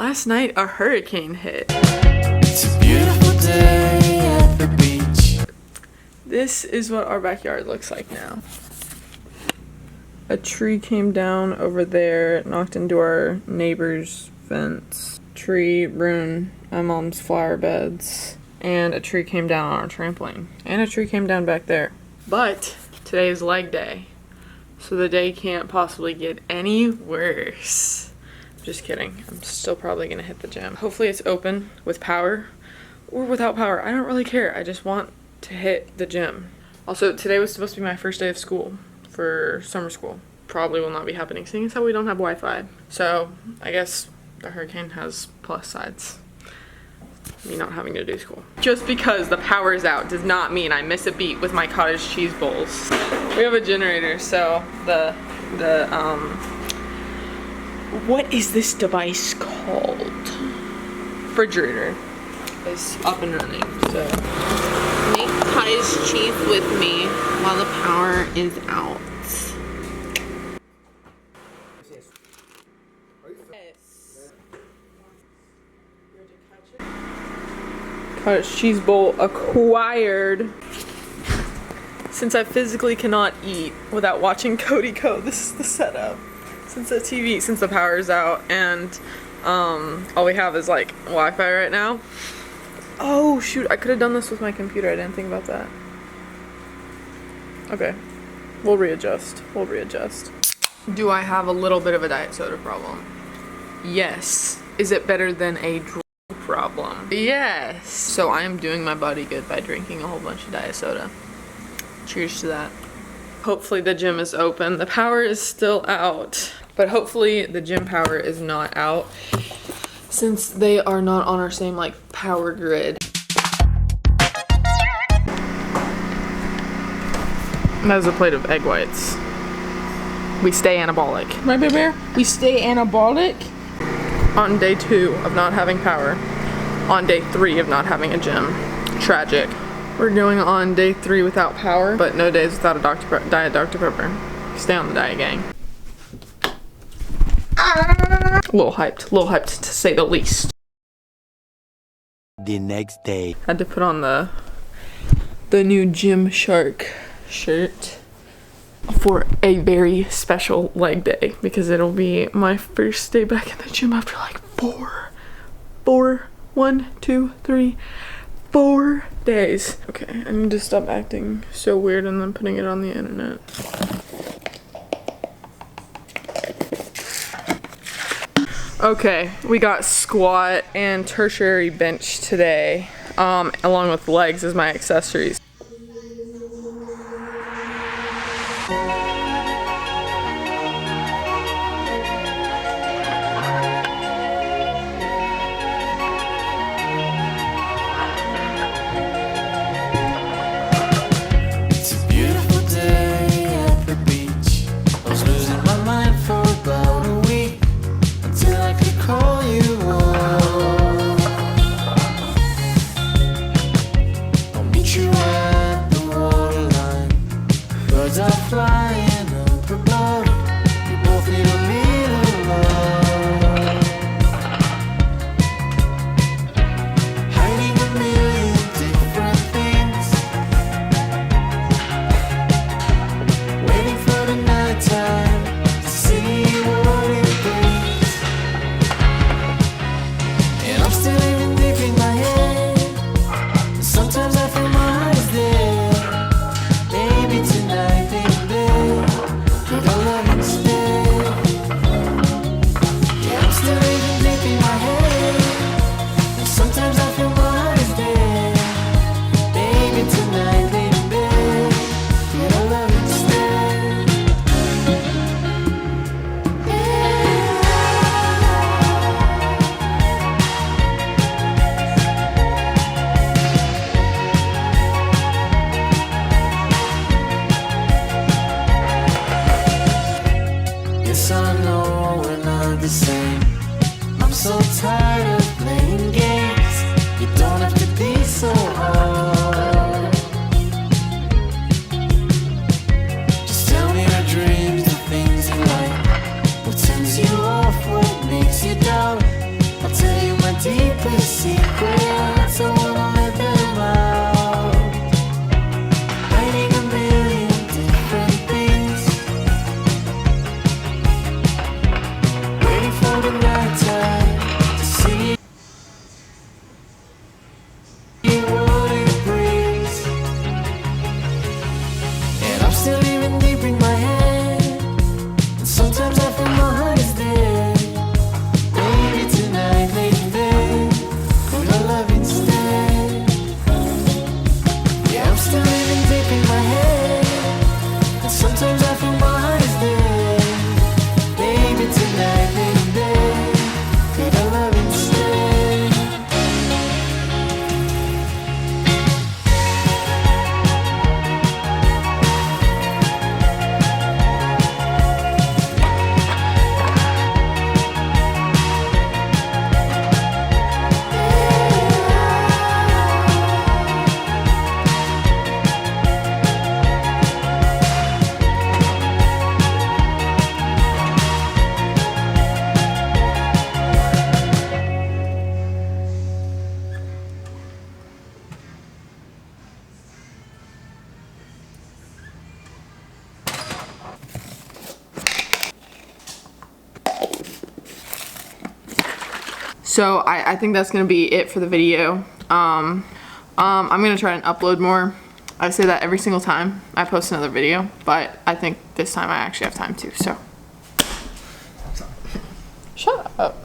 Last night a hurricane hit. It's a beautiful day at the beach. This is what our backyard looks like now. A tree came down over there, knocked into our neighbor's fence. Tree ruined my mom's flower beds. And a tree came down on our trampoline. And a tree came down back there. But today is leg day, so the day can't possibly get any worse. Just kidding. I'm still probably gonna hit the gym. Hopefully it's open with power or without power. I don't really care. I just want to hit the gym. Also, today was supposed to be my first day of school for summer school. Probably will not be happening, seeing as how we don't have Wi-Fi. So I guess the hurricane has plus sides. Me not having to do school. Just because the power is out does not mean I miss a beat with my cottage cheese bowls. We have a generator, so what is this device called? Refrigerator is up and running, so. Make cottage cheese with me while the power is out. Cottage cheese bowl acquired. Since I physically cannot eat without watching Cody Go, this is the setup. Since the TV, since the power is out, and all we have is like Wi-Fi right now. Oh shoot, I could have done this with my computer. I didn't think about that. Okay, we'll readjust. Do I have a little bit of a diet soda problem? Yes. Is it better than a problem? Yes. So I am doing my body good by drinking a whole bunch of diet soda. Cheers to that. Hopefully the gym is open. The power is still out, but hopefully the gym power is not out since they are not on our same like power grid. That was a plate of egg whites. We stay anabolic. Right, Baby Bear? We stay anabolic. On day 2 of not having power. On day 3 of not having a gym. Tragic. We're going on day 3 without power, but no days without a Diet Dr. Pepper. Stay on the diet, gang. A little hyped to say the least. The next day. Had to put on the new Gymshark shirt for a very special leg day because it'll be my first day back in the gym after like 4 days. Okay, I need to stop acting so weird and then putting it on the internet. Okay, we got squat and tertiary bench today, along with legs as my accessories. secrets, I wanna let them out. Writing a million different things, waiting for the right time to see what it brings. And I'm still even deep in my head, and sometimes I feel my heart is dead. Maybe tonight, maybe then, could I love instead? Yeah, I'm still living deep in my head, and sometimes I feel my heart is dead. Maybe tonight, maybe then, could I love instead? So I think that's gonna be it for the video. I'm gonna try and upload more. I say that every single time I post another video, but I think this time I actually have time to, so. Shut up.